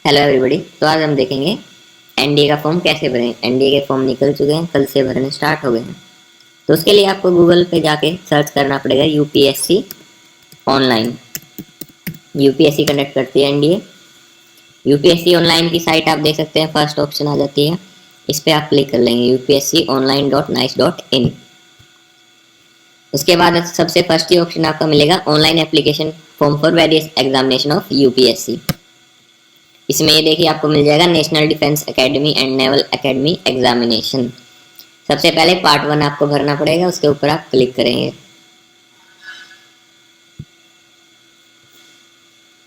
Hello everybody. तो आज हम देखेंगे एनडीए का फॉर्म कैसे भरें। एनडीए के फॉर्म निकल चुके हैं, कल से भरने स्टार्ट हो गए हैं। तो उसके लिए आपको गूगल पे जाके सर्च करना पड़ेगा यूपीएससी ऑनलाइन। यूपीएससी कंडक्ट करती है एनडीए। यूपीएससी ऑनलाइन की साइट आप देख सकते हैं, फर्स्ट ऑप्शन आ जाती है, इस पर आप क्लिक कर लेंगे upsconline.nice.in। उसके बाद सबसे फर्स्ट ही ऑप्शन आपका मिलेगा online application form for various examination of UPSC. इसमें ये देखिए आपको मिल जाएगा national defence academy and naval academy examination. सबसे पहले पार्ट 1 आपको भरना पड़ेगा, उसके ऊपर आप क्लिक करेंगे।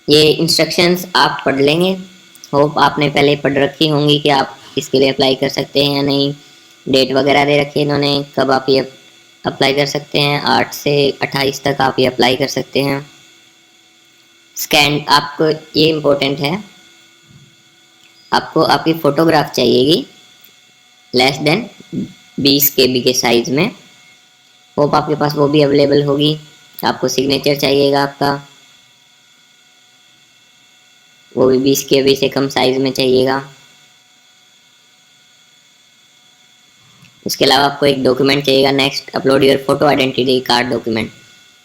ये इंस्ट्रक्शंस आप पढ़ लेंगे। होप आपने पहले पढ़ रखी होंगी कि आप इसके लिए अप्लाई कर सकते हैं या नहीं। डेट वगैरह दे रखी है इन्होंने, कब आप ये अप्लाई कर सकते हैं। 8 से 28 तक आप ये अप्लाई कर सकते हैं। स्कैन आपको ये इम्पोर्टेंट है, आपको आपकी फ़ोटोग्राफ चाहिएगी लेस देन 20 KB के साइज़ में। होप आपके पास वो भी अवेलेबल होगी। आपको सिग्नेचर चाहिएगा आपका, वो भी 20 KB से कम साइज़ में चाहिएगा। उसके अलावा आपको एक डॉक्यूमेंट चाहिएगा। Next, upload your photo identity card document.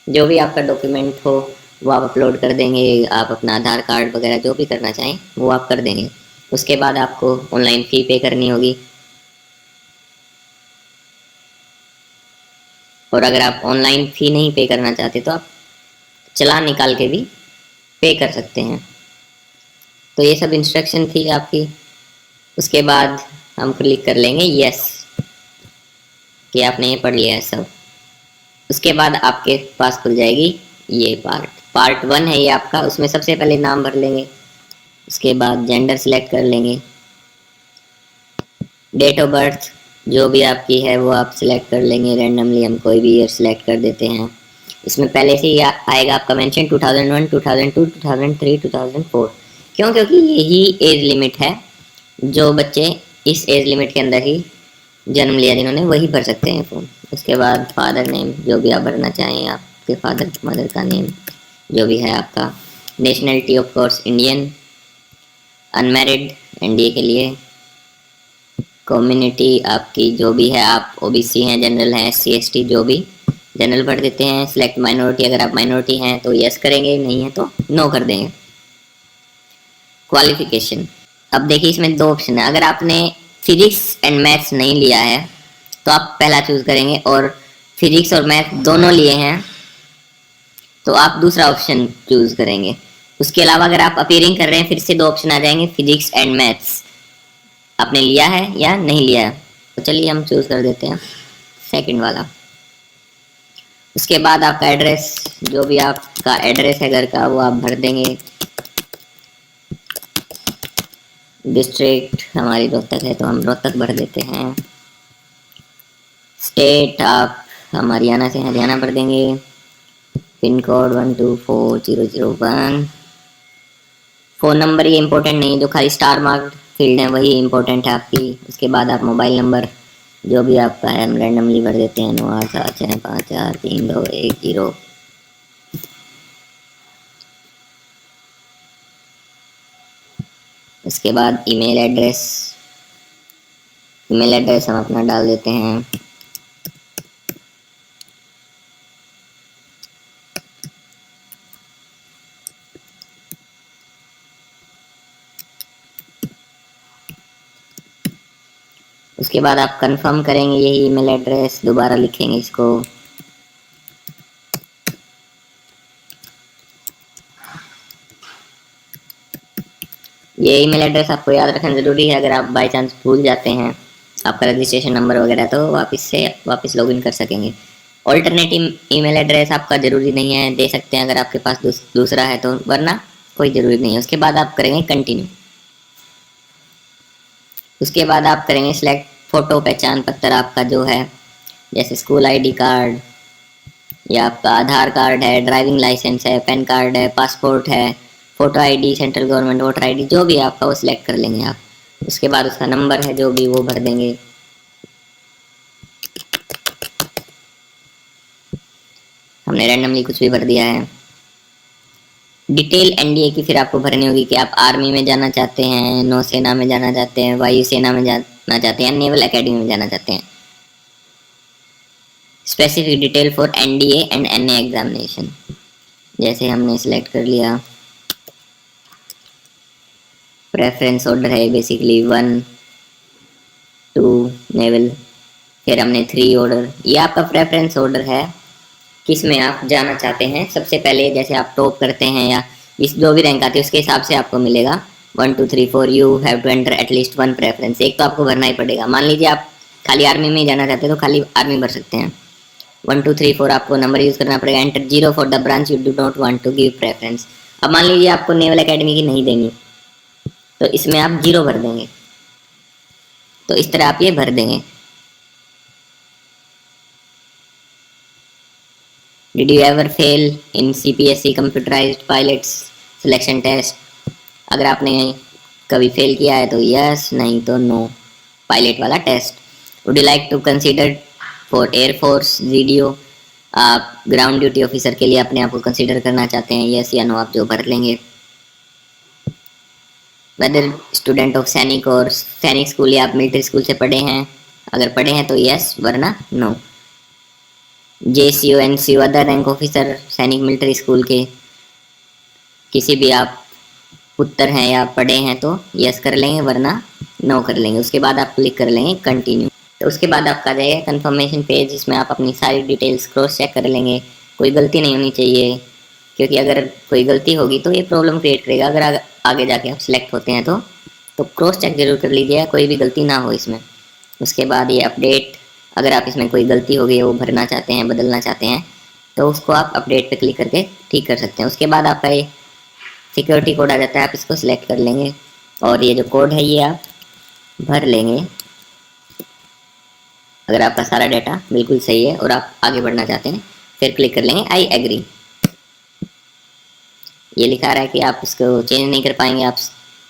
जो भी आपका डॉक्यूमेंट हो वो आप अपलोड कर देंगे। आप अपना आधार कार्ड वगैरह जो भी करना चाहें वो आप कर देंगे। उसके बाद आपको ऑनलाइन फ़ी पे करनी होगी। और अगर आप ऑनलाइन फ़ी नहीं पे करना चाहते तो आप चालान निकाल के भी पे कर सकते हैं। तो ये सब इंस्ट्रक्शन थी आपकी। उसके बाद हम क्लिक कर लेंगे यस कि आपने ये पढ़ लिया है सब। उसके बाद आपके पास खुल जाएगी ये पार्ट 1 है ये आपका। उसमें सबसे पहले नाम भर लेंगे, उसके बाद जेंडर सिलेक्ट कर लेंगे, डेट ऑफ बर्थ जो भी आपकी है वो आप सिलेक्ट कर लेंगे। रैंडमली हम कोई भी ईयर सिलेक्ट कर देते हैं। इसमें पहले से ही आएगा आपका मेंशन 2001, 2002, 2003, 2004। क्यों? क्योंकि यही एज लिमिट है। जो बच्चे इस एज लिमिट के अंदर ही जन्म लिया जिन्होंने, वही भर सकते हैं फॉर्म। उसके बाद फादर नेम जो भी आप भरना चाहें, आपके फादर मदर का नेम जो भी है आपका। Nationality of course Indian, unmarried NDA के लिए। कम्युनिटी आपकी जो भी है, आप ओबीसी हैं, जनरल हैं, एससी एसटी जो भी, जनरल भर देते हैं। सिलेक्ट माइनॉरिटी, अगर आप माइनॉरिटी हैं तो यस करेंगे, नहीं है तो नो कर देंगे। क्वालिफिकेशन, अब देखिए इसमें दो ऑप्शन है। अगर आपने फिजिक्स एंड मैथ्स नहीं लिया है तो आप पहला चूज करेंगे, और फिजिक्स और मैथ दोनों लिए हैं तो आप दूसरा ऑप्शन चूज करेंगे। उसके अलावा अगर आप अपीयरिंग कर रहे हैं, फिर से दो ऑप्शन आ जाएंगे, फिजिक्स एंड मैथ्स आपने लिया है या नहीं लिया है। तो चलिए हम चूज कर देते हैं सेकंड वाला। उसके बाद आपका एड्रेस, जो भी आपका एड्रेस है घर का वो आप भर देंगे। डिस्ट्रिक्ट हमारी रोहतक है तो हम रोहतक भर देते हैं। स्टेट आप हम हरियाणा से हरियाणा भर देंगे। Pin code 124001। फ़ोन नंबर ये इंपॉर्टेंट नहीं है, जो खाली स्टार मार्क फील्ड है वही इंपॉर्टेंट है आपकी। उसके बाद आप मोबाइल नंबर जो भी आपका है हम रैंडमली भर देते हैं, 9876543210। उसके बाद ईमेल एड्रेस हम अपना डाल देते हैं। उसके बाद आप कंफर्म करेंगे यही ईमेल एड्रेस, दोबारा लिखेंगे इसको। ये ईमेल एड्रेस आपको याद रखना ज़रूरी है। अगर आप बाई चांस भूल जाते हैं आपका रजिस्ट्रेशन नंबर वगैरह तो वापस लॉगिन कर सकेंगे। ऑल्टरनेटिव ईमेल एड्रेस आपका ज़रूरी नहीं है, दे सकते हैं अगर आपके पास दूसरा है तो, वरना कोई ज़रूरी नहीं है। उसके बाद आप करेंगे कंटिन्यू। उसके बाद आप करेंगे सिलेक्ट फ़ोटो पहचान पत्र आपका जो है, जैसे स्कूल आईडी कार्ड या आपका आधार कार्ड है, ड्राइविंग लाइसेंस है, पैन कार्ड है, पासपोर्ट है, photo ID, central government voter ID जो भी है आपका वो सिलेक्ट कर लेंगे आप। उसके बाद उसका नंबर है जो भी वो भर देंगे। हमने रैंडमली कुछ भी भर दिया है। डिटेल एनडीए की फिर आपको भरनी होगी कि आप आर्मी में जाना चाहते हैं, नौसेना में जाना चाहते हैं, वायुसेना में जाना चाहते हैं, नेवल एकेडमी में जाना चाहते हैं। Specific detail for NDA and NA examination, जैसे हमने सिलेक्ट कर लिया। प्रेफरेंस ऑर्डर है बेसिकली 1 2 नेवल, फिर हमने 3 ऑर्डर। ये आपका प्रेफरेंस ऑर्डर है किस में आप जाना चाहते हैं। सबसे पहले जैसे आप टॉप करते हैं या इस जो भी रैंक आती है उसके हिसाब से आपको मिलेगा 1 2 3 4। You have to enter at least 1 preference, एक तो आपको भरना ही पड़ेगा। मान लीजिए आप खाली आर्मी में ही जाना चाहते हैं तो खाली आर्मी भर सकते हैं। 1 2 3 4 आपको नंबर यूज करना पड़ेगा। Enter 0 for the branch you do not want to give preference. अब मान लीजिए आपको नेवल एकेडमी की नहीं देनी तो इसमें आप 0 भर देंगे। तो इस तरह आप ये भर देंगे। Did you ever fail in CPSC computerized pilots selection test? अगर आपने कभी फेल किया है तो यस, नहीं तो नो, पायलट वाला test. Would you like to consider for Air Force GDO? आप ग्राउंड ड्यूटी ऑफिसर के लिए अपने आप को कंसिडर करना चाहते हैं, यस या नो, आप जो भर लेंगे। वेदर स्टूडेंट ऑफ सैनिक और सैनिक स्कूल या आप मिलिट्री स्कूल से पढ़े हैं, अगर पढ़े हैं तो यस, वरना no. JCO NCO other rank officer सैनिक मिलिट्री स्कूल के किसी भी आप पुत्र हैं या पढ़े हैं तो यस कर लेंगे, वरना नो कर लेंगे। उसके बाद आप क्लिक कर लेंगे कंटिन्यू। तो उसके बाद आपका आ जाएगा कंफर्मेशन पेज, जिसमें आप अपनी सारी डिटेल्स क्रॉस चेक कर लेंगे। कोई गलती नहीं होनी चाहिए, क्योंकि अगर कोई गलती होगी तो ये प्रॉब्लम क्रिएट करेगा। अगर आगे जाके आप सिलेक्ट होते हैं तो क्रॉस चेक जरूर कर लीजिएगा, कोई भी गलती ना हो इसमें। उसके बाद ये अपडेट, अगर आप इसमें कोई गलती हो गई है वो भरना चाहते हैं, बदलना चाहते हैं, तो उसको आप अपडेट पे क्लिक करके ठीक कर सकते हैं। उसके बाद आपका ये सिक्योरिटी कोड आ जाता है, आप इसको सिलेक्ट कर लेंगे और ये जो कोड है ये आप भर लेंगे। अगर आपका सारा डाटा बिल्कुल सही है और आप आगे बढ़ना चाहते हैं फिर क्लिक कर लेंगे आई एग्री। ये लिखा रहा है कि आप इसको चेंज नहीं कर पाएंगे, आप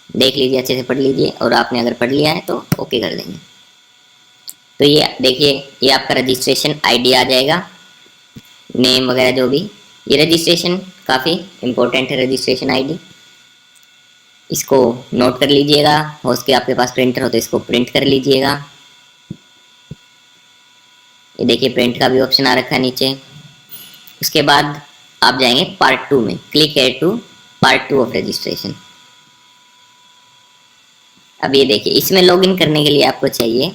देख लीजिए, अच्छे से पढ़ लीजिए, और आपने अगर पढ़ लिया है तो ओके कर देंगे। तो ये देखिए, ये आपका रजिस्ट्रेशन आईडी आ जाएगा, नेम वगैरह जो भी। ये रजिस्ट्रेशन काफ़ी इम्पोर्टेंट है, रजिस्ट्रेशन आईडी, इसको नोट कर लीजिएगा। हो सके आपके पास प्रिंटर हो तो इसको प्रिंट कर लीजिएगा। ये देखिए प्रिंट का भी ऑप्शन आ रखा है नीचे। उसके बाद आप जाएंगे पार्ट 2 में, click here to part 2 of registration. अब ये देखिए, इसमें लॉगिन करने के लिए आपको चाहिए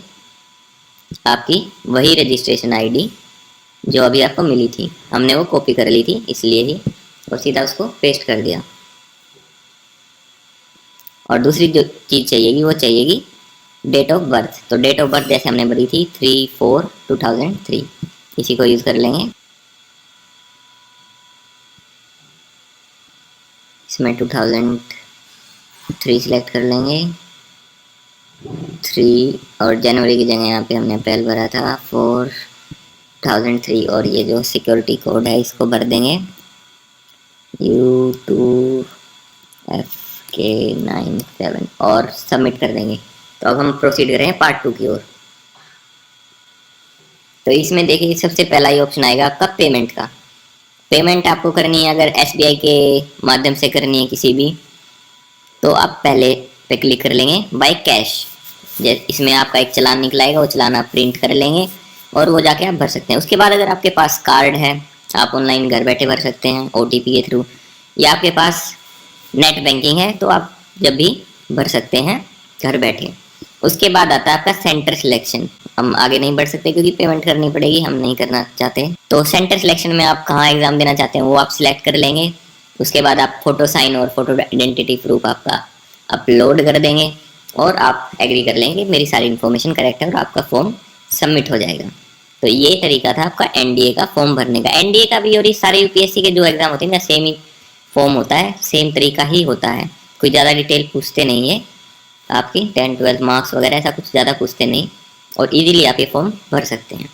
आपकी वही रजिस्ट्रेशन आईडी जो अभी आपको मिली थी। हमने वो कॉपी कर ली थी इसलिए ही, और सीधा उसको पेस्ट कर दिया। और दूसरी जो चीज़ चाहिएगी वो चाहिएगी डेट ऑफ बर्थ। तो डेट ऑफ बर्थ जैसे हमने भरी थी 3/4/2003, इसी को यूज़ कर लेंगे। इसमें 2003 सिलेक्ट कर लेंगे, 3, और जनवरी की जगह यहाँ पे हमने अप्रैल भरा था 4003। और ये जो सिक्योरिटी कोड है इसको भर देंगे U2FK97 और सबमिट कर देंगे। तो अब हम प्रोसीड करें पार्ट 2 की ओर। तो इसमें देखिए सबसे पहला ही ऑप्शन आएगा आपका पेमेंट का। पेमेंट आपको करनी है अगर SBI के माध्यम से करनी है किसी भी, तो आप पहले पे क्लिक कर लेंगे बाय कैश। इसमें आपका एक चालान निकलाएगा, वो चालान आप प्रिंट कर लेंगे और वो जाके आप भर सकते हैं। उसके बाद अगर आपके पास कार्ड है आप ऑनलाइन घर बैठे भर सकते हैं OTP के थ्रू, या आपके पास नेट बैंकिंग है तो आप जब भी भर सकते हैं घर बैठे। उसके बाद आता है आपका सेंटर सिलेक्शन। हम आगे नहीं बढ़ सकते क्योंकि पेमेंट करनी पड़ेगी, हम नहीं करना चाहते। तो सेंटर सिलेक्शन में आप कहाँ एग्जाम देना चाहते हैं वो आप सिलेक्ट कर लेंगे। उसके बाद आप फोटो साइन और फोटो आइडेंटिटी प्रूफ आपका अपलोड कर देंगे और आप एग्री कर लेंगे मेरी सारी इन्फॉर्मेशन करेक्ट है और आपका फॉर्म सबमिट हो जाएगा। तो ये तरीका था आपका NDA का फॉर्म भरने का। NDA का भी और ये सारे UPSC के जो एग्जाम होते हैं ना सेम ही फॉर्म होता है, सेम तरीका ही होता है, कोई ज़्यादा डिटेल पूछते नहीं है आपकी 10 12 मार्क्स वगैरह ऐसा कुछ ज़्यादा पूछते नहीं, और इजीली आप ये फॉर्म भर सकते हैं।